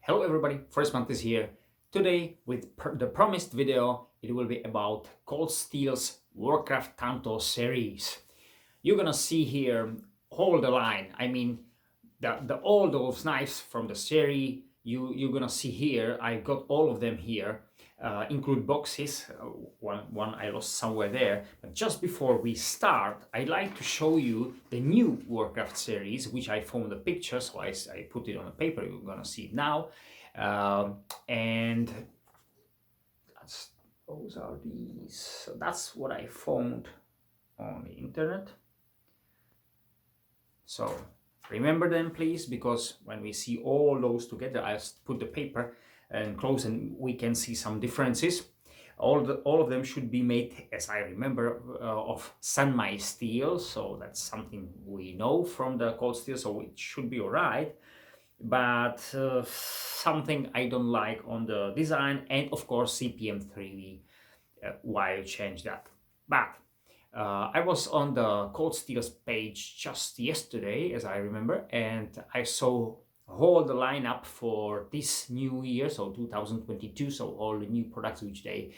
Hello everybody, First Month is here. Today with the promised video, it will be about Cold Steel's Warcraft Tanto series. You're gonna see here all the line. I mean, all those knives from the series. You're gonna see here. I got all of them here. Include boxes. One I lost somewhere there. But just before we start, I'd like to show you the new Warcraft series, which I found the picture, so I put it on the paper. You're gonna see it now, and those are these. So that's what I found on the internet. So remember them, please, because when we see all those together, I put the paper and close and we can see some differences. All of them should be made, as I remember, of semi steel, so that's something we know from the cold steel, so it should be all right. But something I don't like on the design, and of course CPM 3V, why you change that. But I was on the Cold Steel's page just yesterday, as I remember, and I saw all the lineup for this new year, so 2022. So all the new products which they've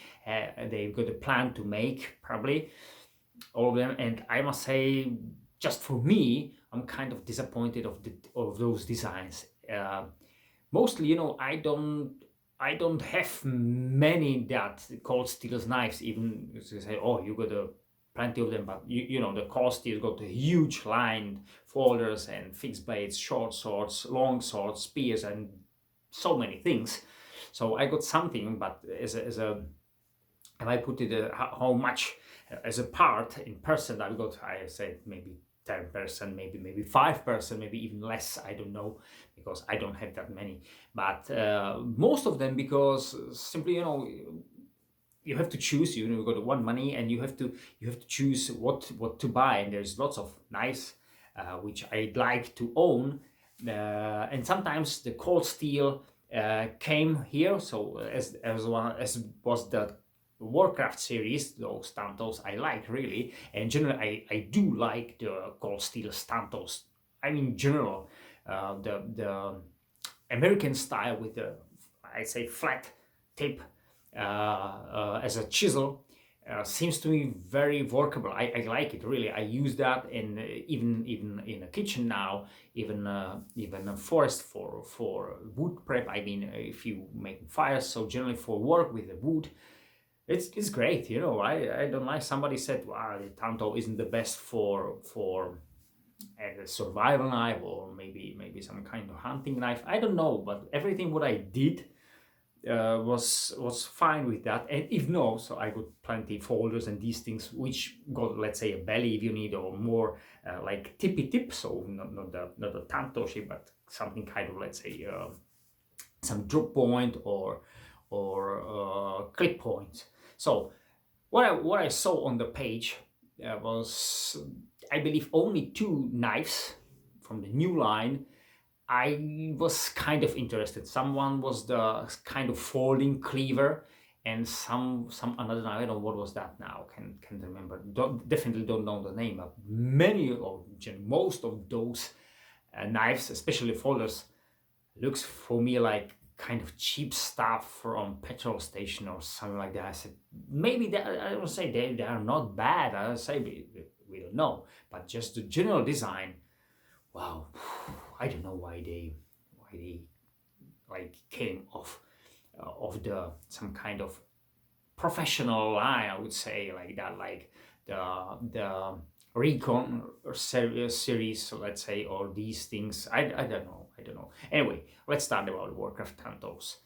got a plan to make, probably all of them. And I must say, just for me, I'm kind of disappointed of those designs. Mostly, you know, I don't have many that Cold Steel's knives. Even you say, oh, you got plenty of them, but you know, the Cold Steel's got a huge line folders and fixed blades, short swords, long swords, spears, and so many things. So I got something, but as a and I put it how much as a part in percent, I said maybe 10%, maybe 5%, maybe even less, I don't know, because I don't have that many. But most of them, because simply, you know, you have to choose. You know, you got one money, and you have to choose what to buy. And there's lots of knives which I'd like to own, and sometimes the Cold Steel came here. So as was the Warcraft series, those Tantos I like really, and generally I do like the Cold Steel Tantos. I mean, general, the American style with the, I say, flat tip as a chisel seems to me very workable. I like it really. I use that in even in a kitchen now, even a forest for wood prep. I mean, if you make fires, so generally for work with the wood, it's great. You know, I don't like. Somebody said, wow, the Tanto isn't the best for a survival knife, or maybe some kind of hunting knife. I don't know, but everything what I did was fine with that. And if no, so I got plenty folders and these things which got, let's say, a belly if you need, or more like tippy tip, so not the Tanto shape, but something kind of, let's say, some drop point or clip point. So what I saw on the page was, I believe, only two knives from the new line. I was kind of interested. Someone was the kind of folding cleaver, and some another knife. I don't know what was that now. Can't remember. Definitely don't know the name. But many or most of those knives, especially folders, looks for me like kind of cheap stuff from petrol station or something like that. I said, maybe I don't say they are not bad. I say we don't know, but just the general design. Wow, I don't know why they like came off of the some kind of professional line, I would say, like that, like the Recon series, so let's say, or these things. I don't know. Anyway, let's start about Warcraft Tantos.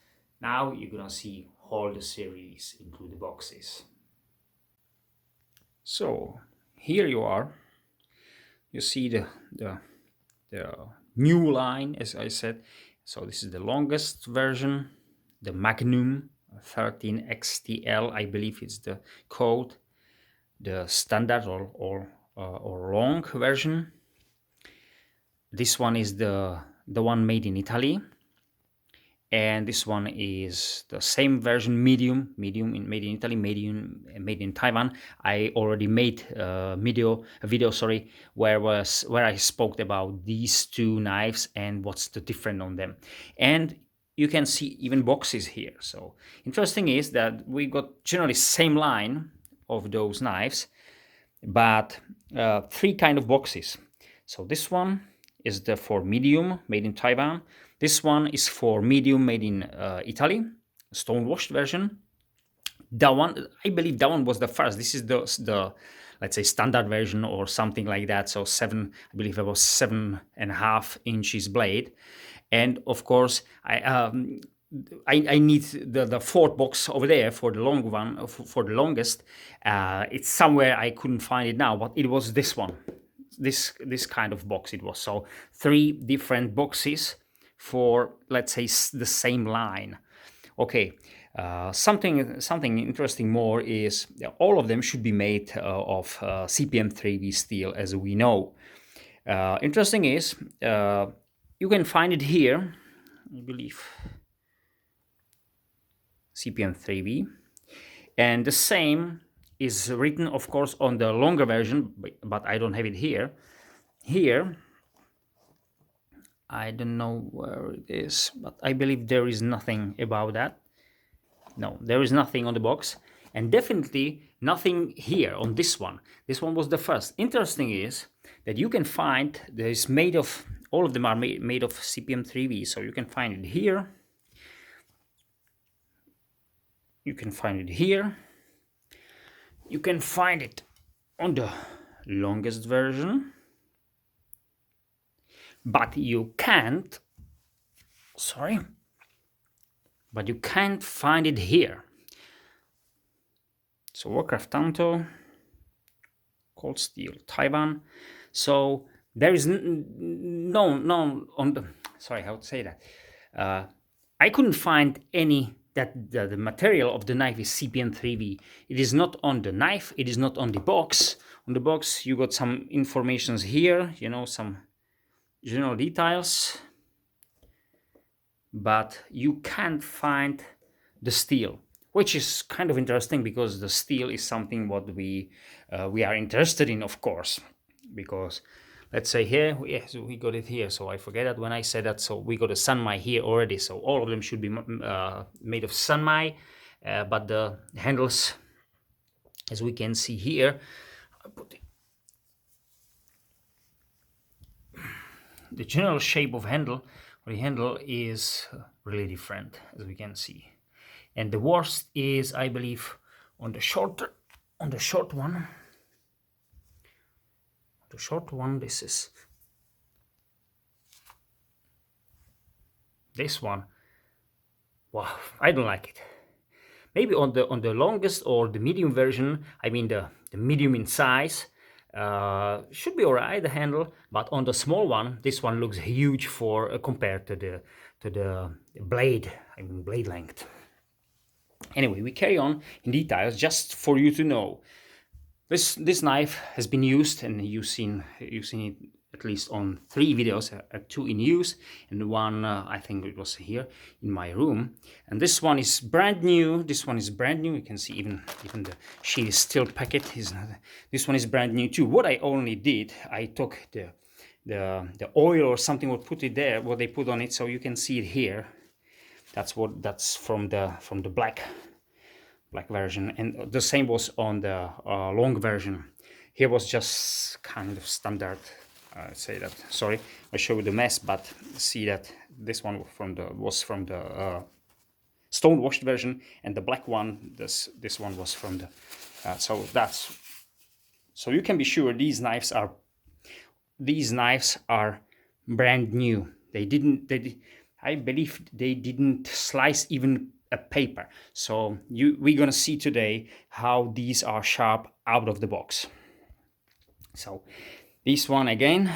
Now you're gonna see all the series, include the boxes. So here you are. You see the new line, as I said. So this is the longest version, the Magnum 13 XTL, I believe it's the code. The standard or long version. This one is the one made in Italy, and this one is the same version, medium made in Italy, made in Taiwan. I already made a video, sorry, where I spoke about these two knives and what's the difference on them. And you can see even boxes here. So interesting is that we got generally same line of those knives, but three kind of boxes. So this one is the for medium, made in Taiwan. This one is for medium, made in Italy, stonewashed version. That one, I believe that one was the first. This is the let's say standard version or something like that. So I believe it was 7.5 inches blade. And of course, I need the fourth box over there for the long one, for the longest. It's somewhere, I couldn't find it now, but it was this one, this kind of box it was. So three different boxes for, let's say, the same line. Okay, something interesting more is all of them should be made of CPM 3V steel, as we know. Interesting is you can find it here, I believe, CPM 3V, and the same is written, of course, on the longer version, but I don't have it here. Here, I don't know where it is, but I believe there is nothing about that. No, there is nothing on the box, and definitely nothing here on this one. This one was the first. Interesting is that you can find there is made of, all of them are made of CPM 3V, so you can find it here. You can find it here. You can find it on the longest version, but you can't, sorry, but you can't find it here. So WARCRAFT TANTO, cold steel, Taiwan. So there is no on the, sorry, how to say that? I couldn't find any that the material of the knife is CPM 3V. It is not on the knife, it is not on the box. On the box you got some informations here, you know, some general details, but you can't find the steel, which is kind of interesting because the steel is something what we are interested in, of course, because let's say here, yes, we got it here, so I forget that when I said that. So we got a sanmai here already, so all of them should be made of sanmai, but the handles, as we can see here, the general shape of the handle is really different, as we can see. And the worst is, I believe, on the short one. The short one, this is this one. Wow, I don't like it. Maybe on the longest or the medium version, I mean the medium in size, should be alright, the handle, but on the small one, this one looks huge for compared to the blade, I mean blade length. Anyway, we carry on in details just for you to know. This knife has been used, and you've seen it at least on 3 videos, 2 in use, and one I think it was here in my room. And this one is brand new. This one is brand new. You can see even the sheath is still packed. This one is brand new too. What I only did, I took the oil or something, what put it there, what they put on it, so you can see it here. That's from the black version, and the same was on the long version. Here was just kind of standard. Say that. Sorry, I showed the mess, but see that this one was from the stonewashed version, and the black one, this one was from the. So you can be sure these knives are brand new. I believe they didn't slice even a paper. So we're gonna see today how these are sharp out of the box. So this one again,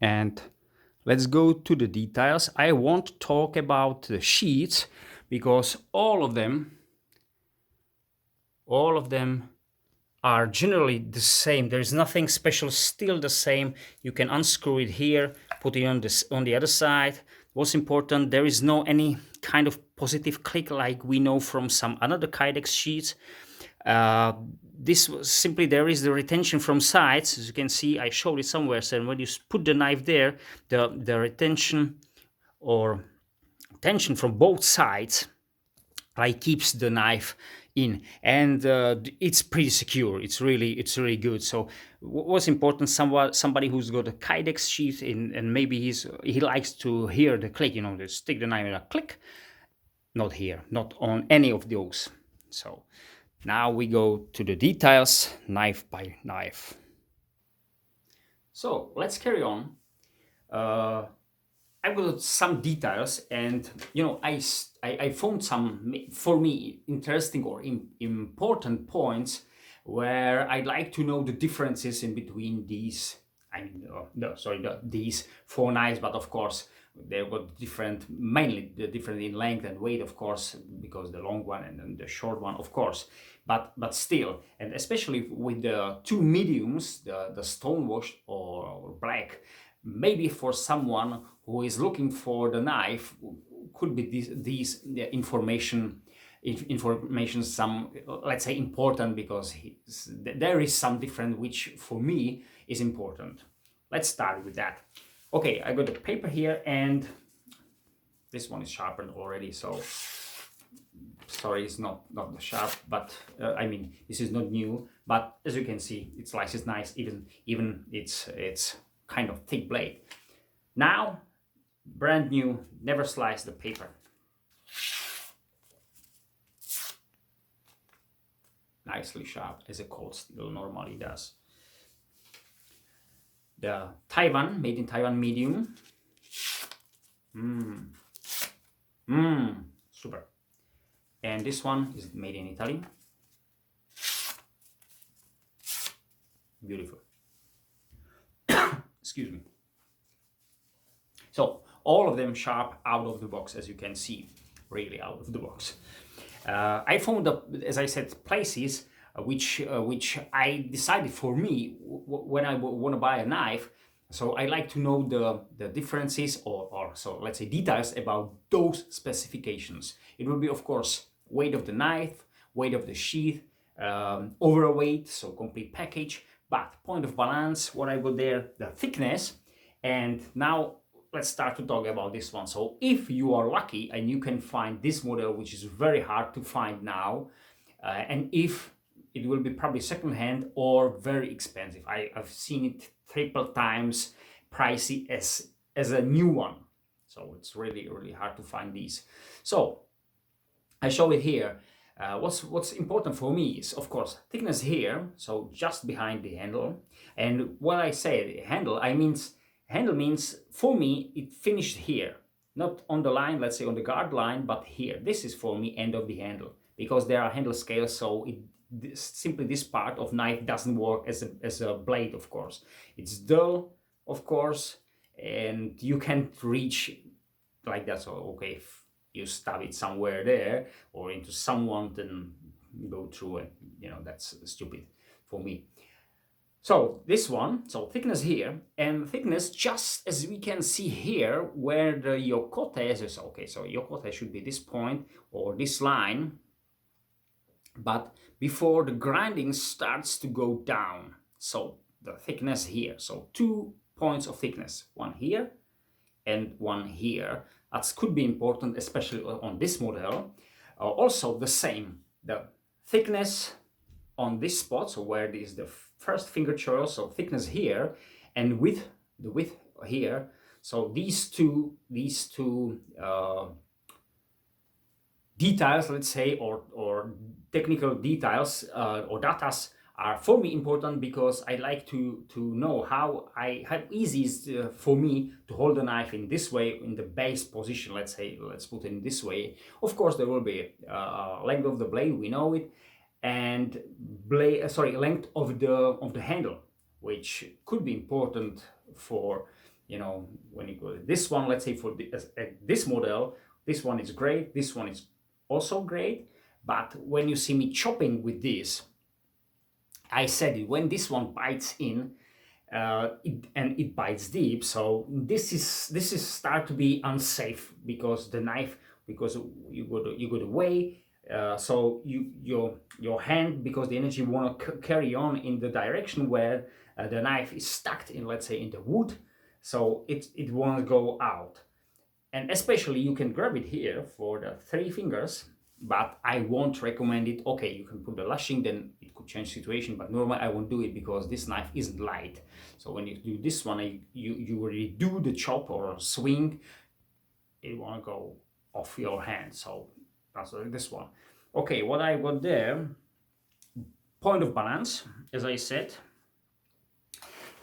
and let's go to the details. I won't talk about the sheets because all of them are generally the same. There is nothing special, still the same. You can unscrew it here, put it on the other side. What's important, there is no any kind of positive click like we know from some another Kydex sheets. this was simply, there is the retention from sides, as you can see. I showed it somewhere. So when you put the knife there, the retention or tension from both sides like keeps the knife in, and it's pretty secure. It's really good. So what's important, somebody who's got a Kydex sheath in, and maybe he likes to hear the click, you know, to stick the knife in a click. Not here, not on any of those. So now we go to the details, knife by knife. So let's carry on. I've got some details, and you know, I found some, for me, interesting or important points where I'd like to know the differences in between these. I mean, these four knives, but of course they've got different, mainly the different in length and weight, of course, because the long one and then the short one, of course. But still, and especially with the two mediums, the Stonewash or black, maybe for someone who is looking for the knife, could be these information some, let's say, important, because there is some different which for me is important. Let's start with that. Okay, I got the paper here, and this one is sharpened already, so sorry, it's not sharp, but I mean, this is not new, but as you can see, it slices nice, even it's kind of thick blade. Now, brand new, never slice the paper. Nicely sharp, as a cold steel normally does. The Taiwan, made in Taiwan medium. Super. And this one is made in Italy. Beautiful. Excuse me. So all of them sharp out of the box, as you can see, really out of the box. I found, as I said, places which I decided for me when I want to buy a knife. So I like to know the differences, or so let's say details about those specifications. It will be, of course, weight of the knife, weight of the sheath, overall weight, so complete package. But point of balance, what I got there, the thickness. And now let's start to talk about this one. So if you are lucky and you can find this model, which is very hard to find now, and if it will be probably secondhand or very expensive. I've seen it triple times pricey as a new one. So it's really hard to find these. So I show it here. What's important for me is, of course, thickness here, so just behind the handle. And when I say handle, handle means, for me, it finished here, not on the line, let's say on the guard line, but here. This is for me end of the handle, because there are handle scales, so simply this part of knife doesn't work as a blade, of course. It's dull, of course, and you can't reach like that. So okay, if you stab it somewhere there or into someone, then go through it, you know, that's stupid for me. So this one, so thickness here, and thickness just as we can see here where the yokote is. Okay, so yokote should be this point or this line, but before the grinding starts to go down. So the thickness here, so 2 points of thickness, one here and one here. That could be important, especially on this model. Also the same, the thickness on this spot, so where is the first finger choil, so thickness here, and width, the width here. So these two details, let's say, or technical details or datas are for me important, because I like to know how easy is for me to hold the knife in this way, in the base position, let's say, let's put it in this way. Of course, there will be length of the blade, we know it, and length of the handle, which could be important for, you know, when you go this one, let's say for this model, this one is great, this one is also great, but when you see me chopping with this, I said it, when this one bites in, it bites deep, so this is start to be unsafe, because the knife, because you got to weigh So your hand, because the energy want to carry on in the direction where the knife is stuck in, let's say, in the wood, so it won't go out. And especially you can grab it here for the 3 fingers, but I won't recommend it. Okay, you can put the lashing, then it could change situation, but normally I won't do it because this knife isn't light. So when you do this one, you already do the chop or swing, it won't go off your hand. So that's like this one. Okay, what I got there, point of balance, as I said,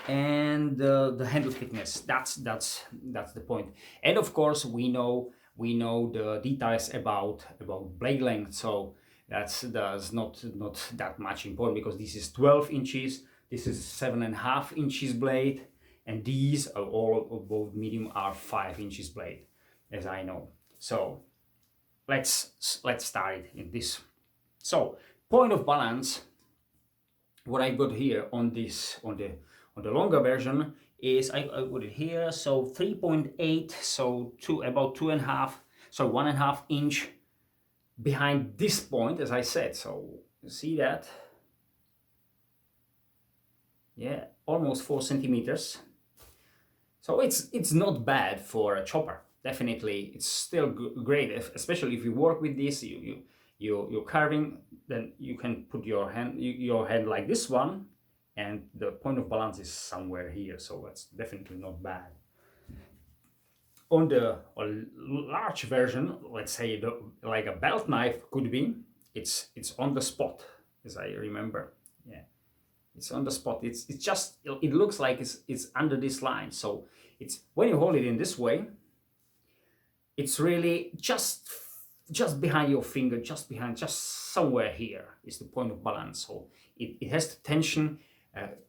and the handle thickness. That's the point. And of course we know the details about blade length. So that's not that much important, because this is 12 inches, this is 7.5 inches blade, and these are all of both medium are 5 inches blade, as I know. So let's start it in this. So point of balance, what I got here on this on the longer version is I put it here, so 3.8, so about 2.5, so 1.5 inch behind this point, as I said. So you see that, yeah, almost 4 centimeters. So it's not bad for a chopper. Definitely it's still great, especially if you work with this, you're carving, then you can put your hand like this one, and the point of balance is somewhere here, so that's definitely not bad. On the large version, let's say like a belt knife could be, it's on the spot, as I remember. Yeah, it's on the spot. It's just, it looks like it's under this line. So it's, when you hold it in this way, it's really just behind your finger, just somewhere here is the point of balance. So it has the tension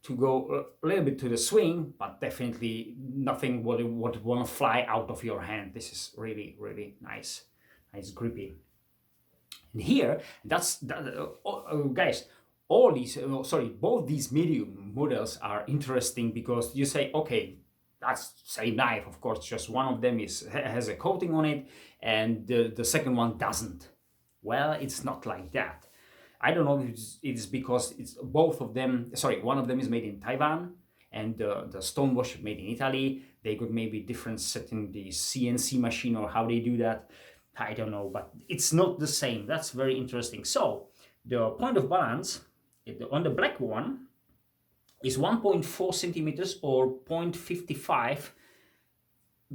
to go a little bit to the swing, but definitely nothing would want to fly out of your hand. This is really nice grippy. And here, guys, all these both these medium models are interesting, because you say, okay, that's same knife, of course, just one of them has a coating on it and the second one doesn't. Well, it's not like that. I don't know if it's because it's both of them, one of them is made in Taiwan and the Stonewash made in Italy. They could maybe different setting the CNC machine or how they do that. I don't know, but it's not the same. That's very interesting. So the point of balance on the black one is 1.4 centimeters or 0.55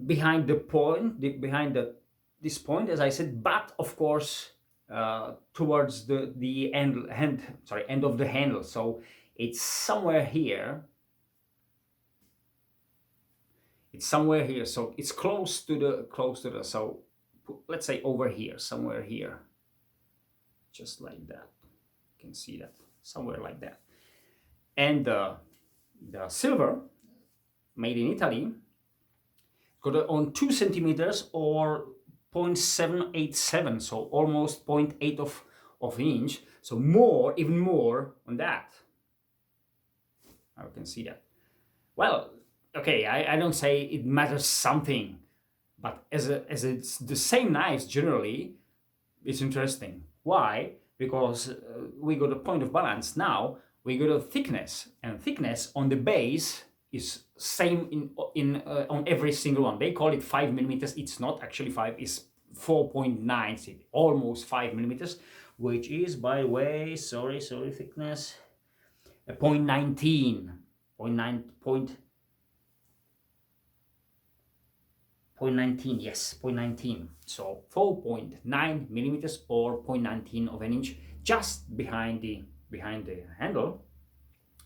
behind the point, this point, as I said, but of course towards the end of the handle. So it's somewhere here. So it's close to the so let's say over here, somewhere here, just like that. You can see that somewhere like that. And the silver, made in Italy, got on 2 centimeters or 0.787, so almost 0.8 of an inch. So even more on that. I can see that. Well, okay, I don't say it matters something, but as it's the same knives generally, it's interesting. Why? Because we got a point of balance now. We got a thickness, and thickness on the base is same on every single one. They call it 5 millimeters. It's not actually 5. It's 4.9, almost 5 millimeters, which is, by the way, sorry, thickness, 0.19, 0.19, yes, 0.19. So 4.9 millimeters or 0.19 of an inch, just behind the handle.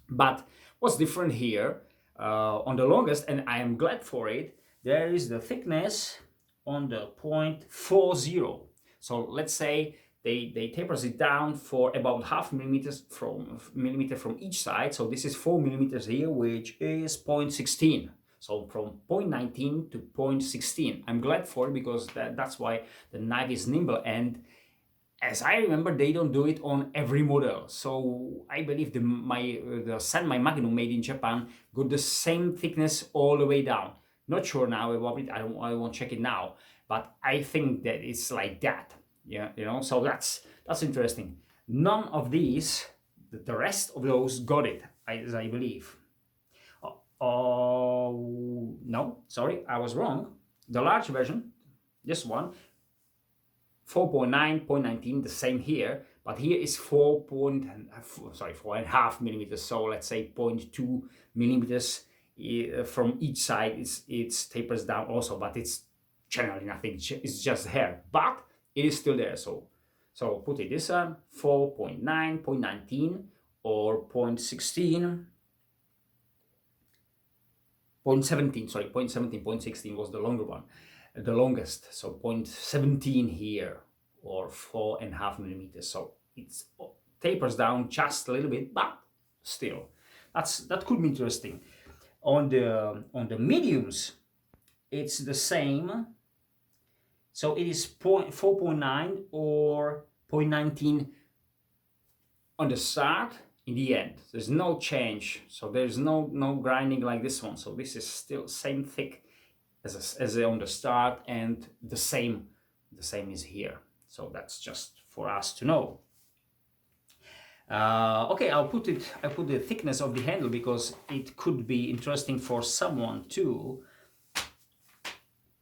But what's different here on the longest, and I am glad for it, there is the thickness on the 0.40. So let's say they tapers it down for about half millimeter from each side. So this is 4 millimeters here, which is 0.16. So from 0.19 to 0.16. I'm glad for it, because that's why the knife is nimble. And as I remember, they don't do it on every model. So I believe the Magnum made in Japan got the same thickness all the way down. Not sure now about it. I won't check it now, but I think that it's like that. Yeah, you know, so that's interesting. None of these, the rest of those got it, as I believe. Oh, no, sorry, I was wrong. The large version, this one, 4.9.19, the same here, but here is 4.5 millimeters. So let's say 0.2 millimeters from each side. It's tapers down also, but it's generally nothing. It's just hair, but it is still there. So put it this 4.9.19 or 0.16. 0.17, sorry, 0.17, 0.16 was the longer one, the longest. So 0.17 here, or 4.5 millimeters. So it tapers down just a little bit, but still, that could be interesting. On the mediums, it's the same. So it is 4.9 or 0.19 on the start. In the end, there's no change, so there's no grinding like this one. So this is still same thick as on the start, and the same is here. So that's just for us to know. Okay, I'll put the thickness of the handle because it could be interesting for someone too.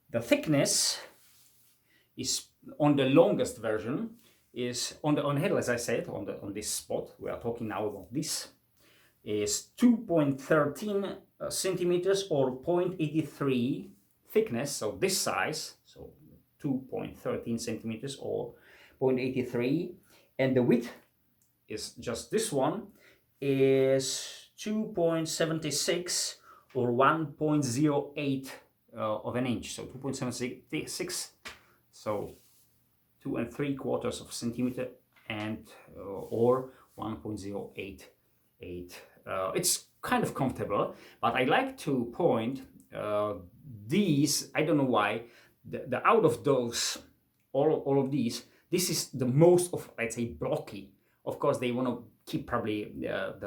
The thickness is on the longest version. Is on the handle, as I said, on this spot we are talking now about, this is 2.13 centimeters or 0.83 thickness. So this size, so 2.13 centimeters or 0.83, and the width is just this one, is 2.76 or 1.08 of an inch. So 2.76, so 2 3/4 of centimeter, and or 1.088. It's kind of comfortable, but I like to point these. I don't know why. The out of those, all of these, this is the most of, let's say, blocky. Of course, they want to keep probably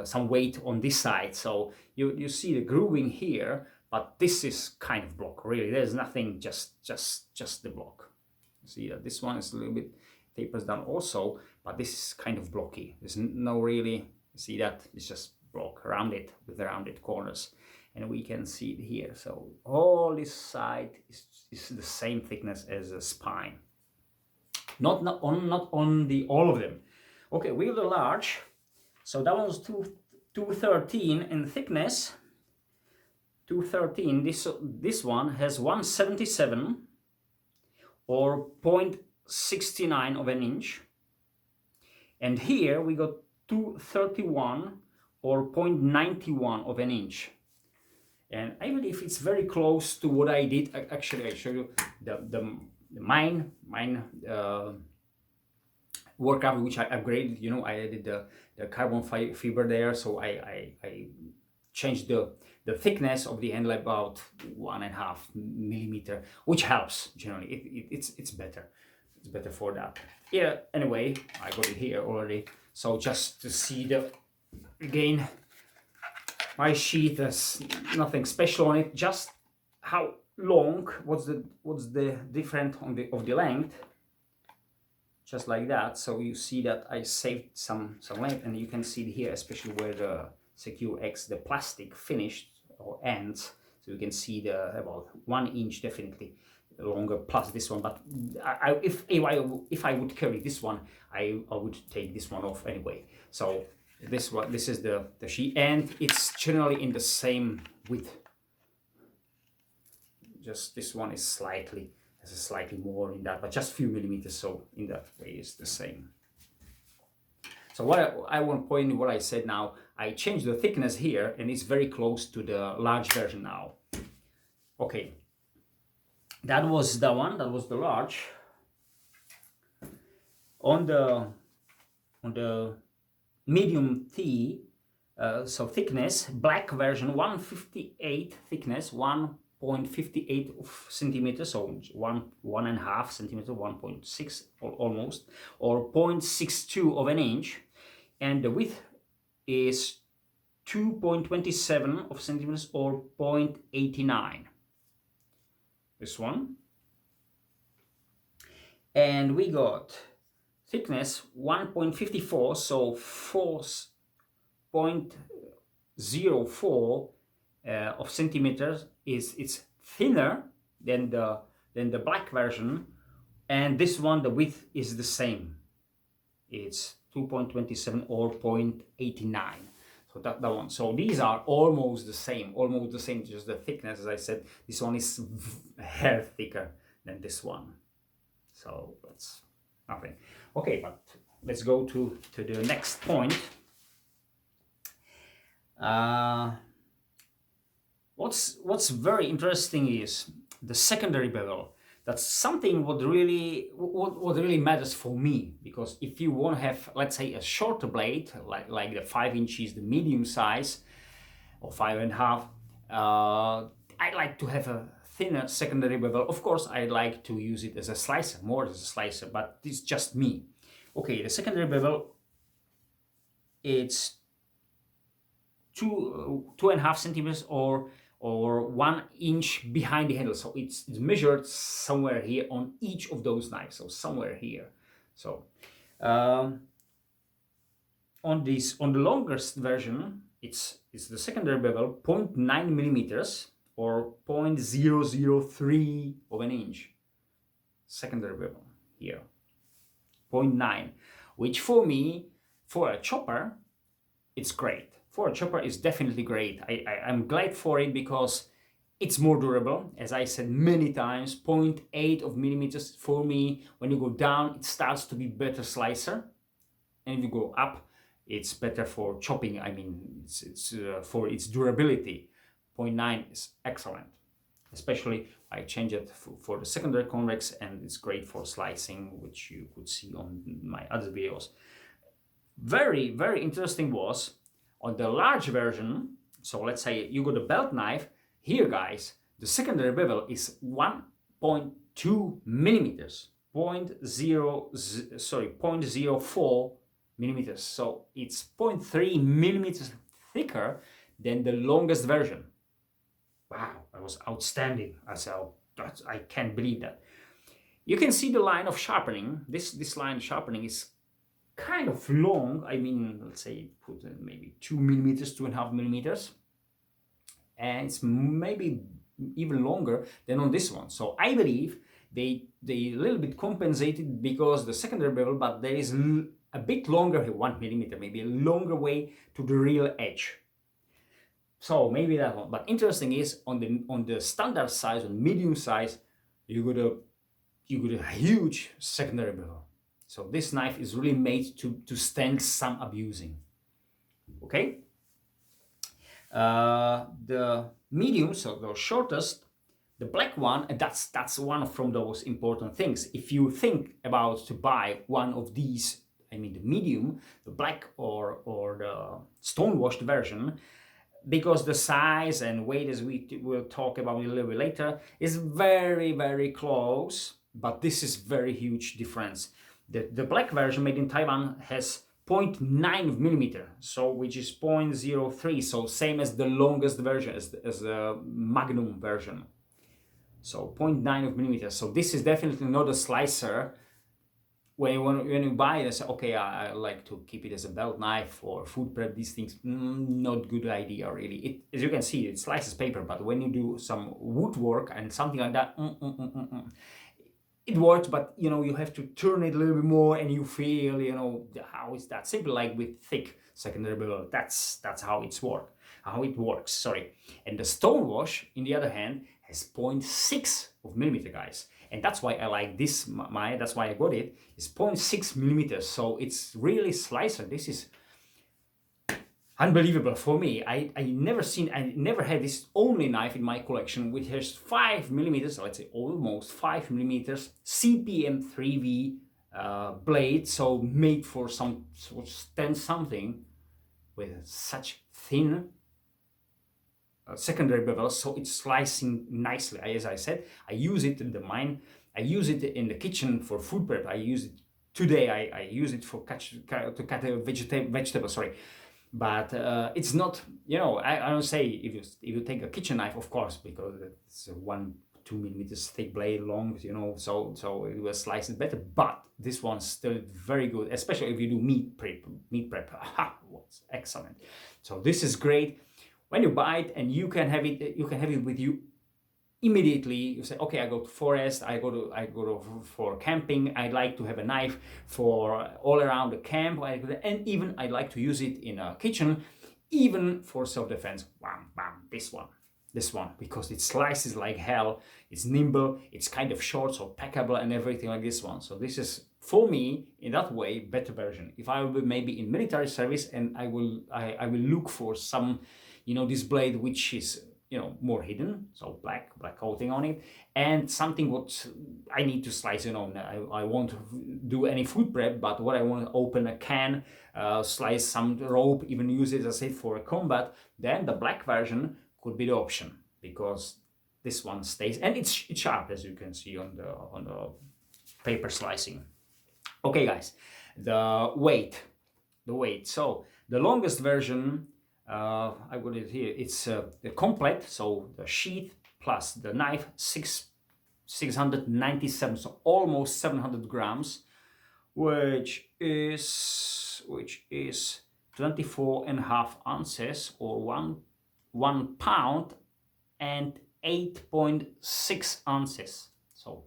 some weight on this side. So you see the grooving here, but this is kind of block. Really, there's nothing. Just the block. See that this one is a little bit tapers down also, but this is kind of blocky. There's no really, see that it's just block around it with the rounded corners, and we can see it here. So all this side is the same thickness as the spine. Not on the all of them. Okay, with the large, so that was 213 in thickness. 213. This one has 177. Or 0.69 of an inch, and here we got 231 or 0.91 of an inch, and I believe it's very close to what I did. Actually, I show you mine Warcraft, which I upgraded. You know, I added the carbon fiber there, so I changed the thickness of the handle about 1.5 millimeter, which helps generally. It's better. It's better for that. Yeah. Anyway, I got it here already. So just to see again, my sheath has nothing special on it. Just how long? What's the difference of the length? Just like that. So you see that I saved some length, and you can see it here, especially where the Secure X, the plastic finished or ends. So you can see the about 1 inch definitely longer plus this one. But if I would carry this one, I would take this one off anyway. So this is the sheath, and it's generally in the same width. Just this one is has a slightly more in that, but just a few millimeters. So in that way, it's the same. So what I want to point, what I said now, I changed the thickness here, and it's very close to the large version now. Okay, that was the one. That was the large. On the medium T, so thickness, black version, 158 thickness, 1.58 of centimeters, so 1.5 centimeter, 1.6 almost, or 0.62 of an inch, and the width is 2.27 of centimeters or 0.89. This one. And we got thickness 1.54, so 4.04 of centimeters. It's thinner than the black version, and this one, the width is the same. It's 2.27 or 0.89. So that one. So these are almost the same, just the thickness, as I said. This one is hair thicker than this one. So that's nothing. Okay, but let's go to the next point. What's very interesting is the secondary bevel. That's something what really matters for me, because if you want to have, let's say, a shorter blade, like the 5 inches, the medium size, or 5.5, I like to have a thinner secondary bevel. Of course, I like to use it as a slicer, more as a slicer, but it's just me. Okay, the secondary bevel, it's 2.5 centimeters or 1 inch behind the handle. So it's measured somewhere here on each of those knives. So somewhere here. So on the longest version, it's the secondary bevel 0.9 millimeters or 0.003 of an inch. Secondary bevel here, 0.9, which for me, for a chopper, it's great. For a chopper, it's definitely great. I'm glad for it because it's more durable. As I said many times, 0.8 of millimeters for me. When you go down, it starts to be better slicer, and if you go up, it's better for chopping. I mean, it's for its durability. 0.9 is excellent. Especially, I change it for the secondary convex, and it's great for slicing, which you could see on my other videos. Very, very interesting was on the large version. So let's say you got a belt knife here, guys. The secondary bevel is 1.2 millimeters, 0.04 millimeters. So it's 0.3 millimeters thicker than the longest version. Wow, that was outstanding. I can't believe that. You can see the line of sharpening. This line of sharpening is kind of long. I mean, let's say put maybe 2 millimeters, 2.5 millimeters, and it's maybe even longer than on this one. So I believe they a little bit compensated because the secondary bevel, but there is a bit longer here, 1 millimeter, maybe a longer way to the real edge. So maybe that one. But interesting is on the standard size, on medium size, you got a huge secondary bevel. So this knife is really made to stand some abusing. Okay. The medium, so the shortest, the black one, and that's one from those important things. If you think about to buy one of these, I mean the medium, the black or the stonewashed version, because the size and weight, as we will talk about a little bit later, is very, very close, but this is very huge difference. The black version made in Taiwan has 0.9 millimeter, so which is 0.03, so same as the longest version, as the Magnum version. So 0.9 millimeters. So this is definitely not a slicer. When you buy it, I say, okay, I like to keep it as a belt knife or food prep. These things, not good idea really. As you can see, it slices paper, but when you do some woodwork and something like that, it works, but you have to turn it a little bit more, and you feel, how is that simple? Like with thick secondary bevel, that's how it works. Sorry. And the Stonewash, in the other hand, has 0.6 of millimeter, guys. And that's why I like this. That's why I got it. It's 0.6 millimeters, so it's really slicer. This is unbelievable for me. I never had this only knife in my collection, which has 5 millimeters, let's say almost 5 millimeters CPM 3V blade, so made for some stand something with such thin secondary bevel, so it's slicing nicely. As I said, I use it in the mine. I use it in the kitchen for food prep. I use it today. I use it to cut a vegetable. Sorry. But it's not, I don't say if you take a kitchen knife, of course, because it's one 2 millimeters thick blade, long, you know, so it will slice it better. But this one's still very good, especially if you do meat prep. Aha, what's excellent. So this is great. When you buy it, and you can have it with you immediately. You say, okay, I go to forest, I go to for camping. I like to have a knife for all around the camp, and even I like to use it in a kitchen, even for self-defense. Bam, bam, this one, because it slices like hell. It's nimble, it's kind of short, so packable and everything like this one. So this is, for me, in that way, better version. If I will be maybe in military service, and I will look for some, you know, this blade which is, you know, more hidden, so black coating on it, and something what I need to slice, you know, I won't do any food prep, but what I want to open a can, slice some rope, even use it, as I said, for a combat, then the black version could be the option, because this one stays, and it's sharp, as you can see on the paper slicing. Okay, guys, the weight. So the longest version, I got it here. It's the complete, so the sheath plus the knife, 697, so almost 700 grams, which is 24.5 ounces, or 1 pound and 8.6 ounces. So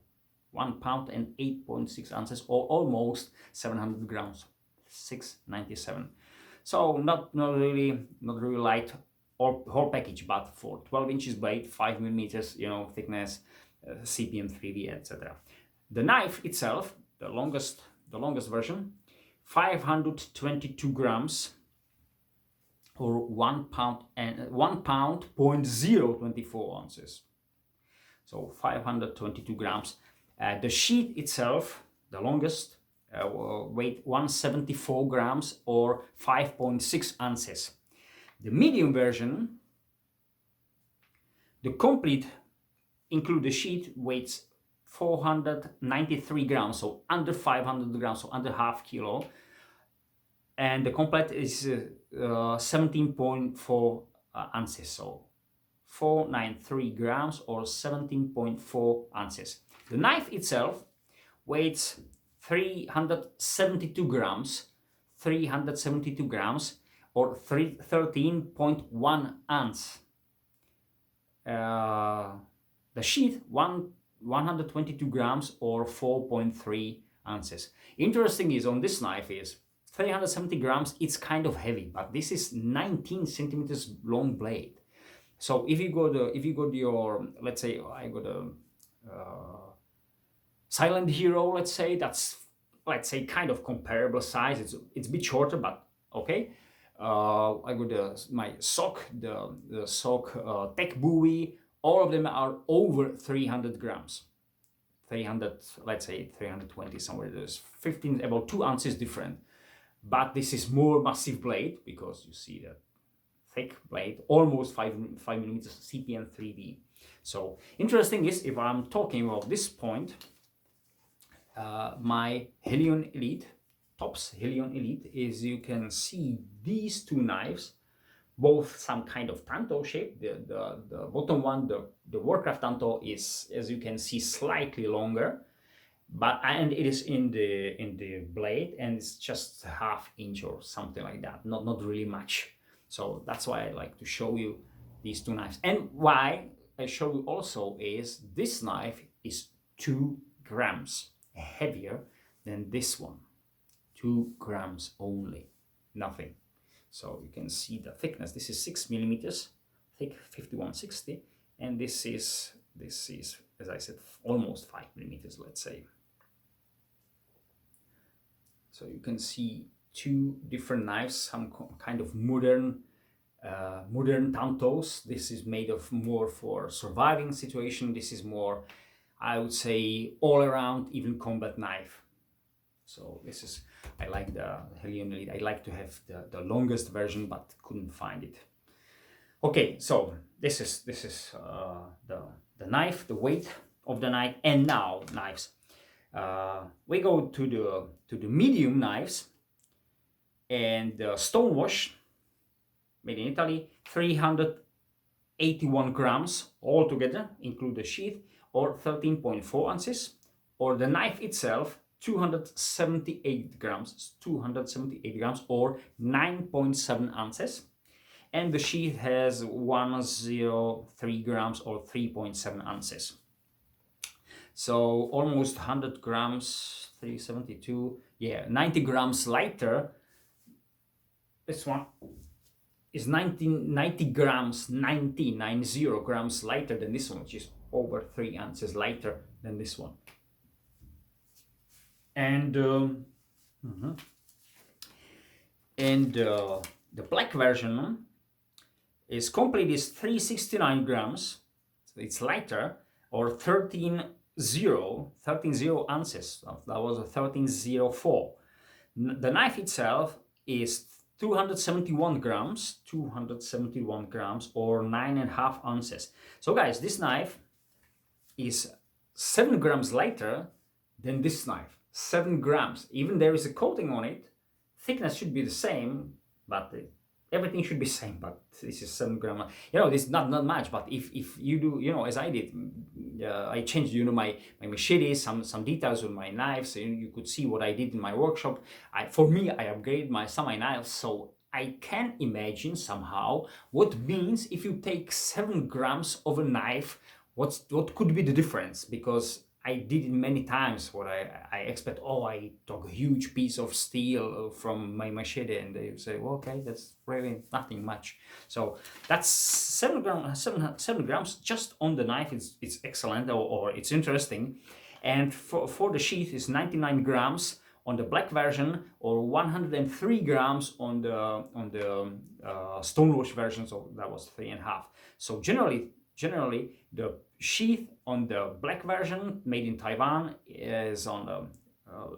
1 pound and 8.6 ounces, or almost 700 grams, 697. So not really light or whole package, but for 12 inches blade, 5 millimeters, you know, thickness, CPM 3D, etc. The knife itself, the longest version, 522 grams, or 1 pound and 1 pound 0.024 ounces. So 522 grams. The sheath itself, the longest, weight 174 grams, or 5.6 ounces. The medium version, the complete, include the sheath, weighs 493 grams, so under 500 grams, so under half kilo. And the complete is 17.4 ounces, so 493 grams, or 17.4 ounces. The knife itself weighs 372 grams, or 13.1 ounce. The sheath, 122 grams, or 4.3 ounces. Interesting is, on this knife is 370 grams, it's kind of heavy, but this is 19 centimeters long blade. So if you go to your, let's say I got a Silent Hero, let's say, that's, let's say, kind of comparable size. It's a bit shorter, but okay. I got my sock, the sock tech buoy. All of them are over 300 grams. 300, let's say 320 somewhere. There's 15, about 2 ounces different. But this is more massive blade, because you see that thick blade, almost 5 millimeters, CPM 3D. So interesting is, if I'm talking about this point, my Helion Elite, Tops Helion Elite, is, you can see these two knives, both some kind of tanto shape. The bottom one, the Warcraft Tanto, is, as you can see, slightly longer, and it is in the blade, and it's just ½ inch or something like that, not really much. So that's why I like to show you these two knives. And why I show you also is, this knife is 2 grams heavier than this one. 2 grams only, nothing. So you can see the thickness. This is 6 millimeters thick, 5160, and this is, as I said, almost 5 millimeters, let's say. So you can see 2 different knives, some kind of modern tantos. This is made of more for surviving situation. This is more, I would say, all around, even combat knife. So this is, I like the Helion Elite. I like to have the longest version, but couldn't find it. Okay, so this is the knife, the weight of the knife. And now knives. We go to the medium knives, and the Stonewash, made in Italy, 381 grams altogether, include the sheath, or 13.4 ounces, or the knife itself 278 grams, or 9.7 ounces, and the sheath has 103 grams or 3.7 ounces. So almost 100 grams, 372, yeah, 90 grams lighter. This one is 90 grams, 90 grams lighter than this one, which is over 3 ounces lighter than this one. And the black version is complete, is 369 grams, so it's lighter, or 13 ounces. That was a 1304. The knife itself is 271 grams, or 9.5 ounces. So guys, this knife is 7 grams lighter than this knife. 7 grams. Even there is a coating on it, thickness should be the same, but everything should be same, but this is 7 grams. You know, this is not much, but if you do, you know, as I did, I changed, you know, my machete, some details on my knives, so you could see what I did in my workshop. For me, I upgraded my knives, so I can imagine somehow what means if you take 7 grams of a knife, what could be the difference, because I did it many times. What I expect, oh, I took a huge piece of steel from my machete, and they say, well, okay, that's really nothing much. So that's 7 grams just on the knife. It's excellent, or it's interesting. And for the sheath is 99 grams on the black version, or 103 grams on the Stonewash version. So that was 3.5. So generally the sheath on the black version made in Taiwan is on the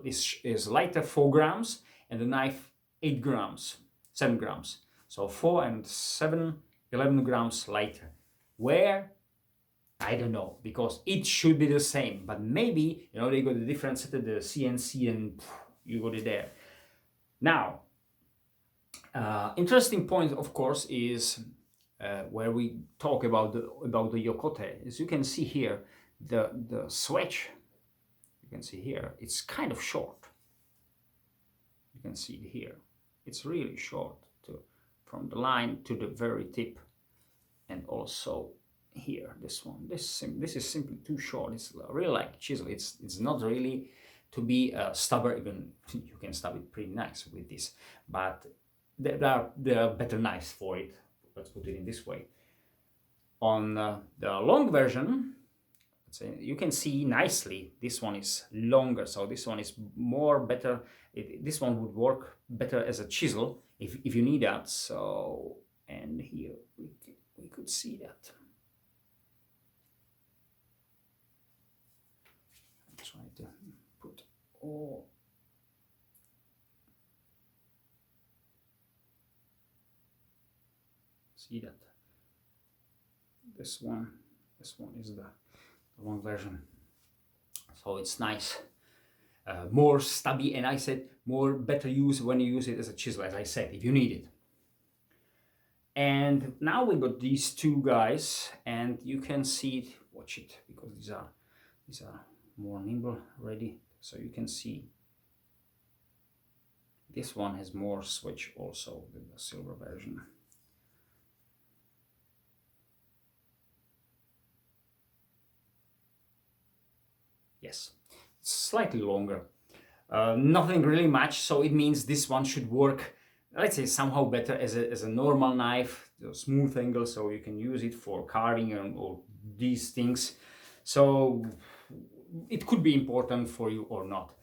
is lighter 4 grams, and the knife 7 grams. So 4 and 7, 11 grams lighter. Where? I don't know, because it should be the same, but maybe, you know, they got a different set of the CNC and you got it there. Now, interesting point, of course, is where we talk about the yokote. As you can see here, the switch, you can see here, it's kind of short. You can see it here. It's really short from the line to the very tip, and also here, this one. This is simply too short. It's really like chisel. It's not really to be stubber. Even you can stab it pretty nice with this, but there are better knives for it. Let's put it in this way. On the long version, let's say, you can see nicely this one is longer, so this one is more better. This one would work better as a chisel if you need that. So, and here we could see that. Try to put all. See that this one is the long version, so it's nice, more stubby, and I said more better use when you use it as a chisel, as I said, if you need it. And now we got these two guys, and you can see it, watch it, because these are more nimble ready, so you can see this one has more switch also than the silver version. Yes, it's slightly longer, nothing really much, so it means this one should work, let's say, somehow better as a normal knife, the smooth angle, so you can use it for carving or these things. So it could be important for you or not.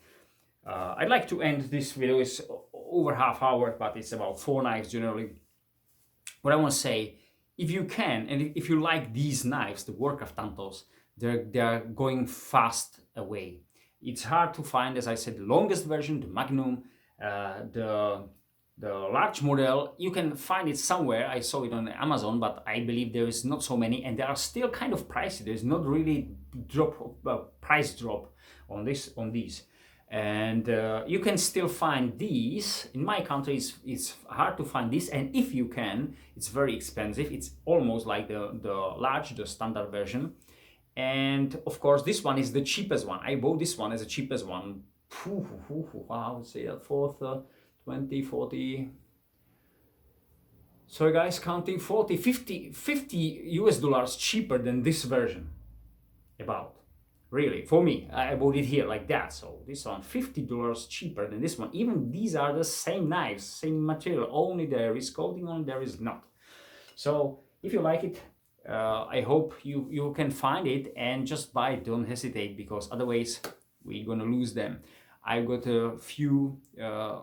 I'd like to end this video. It's over half hour, but it's about 4 knives generally. What I want to say, if you can, and if you like these knives, the WARCRAFT Tantos, they're going fast away. It's hard to find, as I said, the longest version, the Magnum, the large model. You can find it somewhere. I saw it on Amazon, but I believe there is not so many, and they are still kind of pricey. There's not really price drop on these, and you can still find these. In my country, it's hard to find this, and if you can, it's very expensive. It's almost like the large, the standard version. And of course, this one is the cheapest one. I bought this one as the cheapest one. I would say that for 20, 40. So guys, counting 40, 50 US dollars cheaper than this version. About. Really, for me, I bought it here like that. So this one, $50 cheaper than this one. Even these are the same knives, same material. Only there is coating on, there is not. So if you like it, I hope you can find it and just buy it. Don't hesitate, because otherwise we're gonna lose them. I've got a few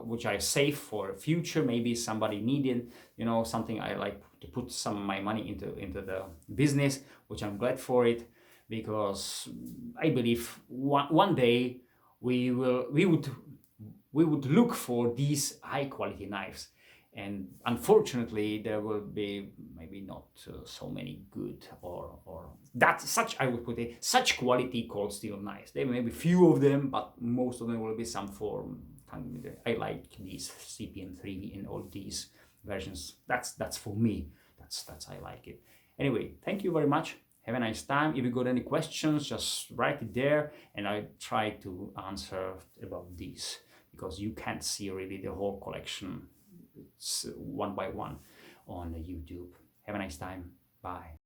which I save for future. Maybe somebody needed, you know, something I like to put some of my money into the business, which I'm glad for it, because I believe one day we would look for these high quality knives. And unfortunately, there will be maybe not so many good or that such, I would put it, such quality cold steel knives. There may be few of them, but most of them will be some form. I like these CPM 3 in all these versions. That's for me. That's I like it. Anyway, thank you very much. Have a nice time. If you got any questions, just write it there, and I try to answer about these, because you can't see really the whole collection. It's one by one on YouTube. Have a nice time. Bye.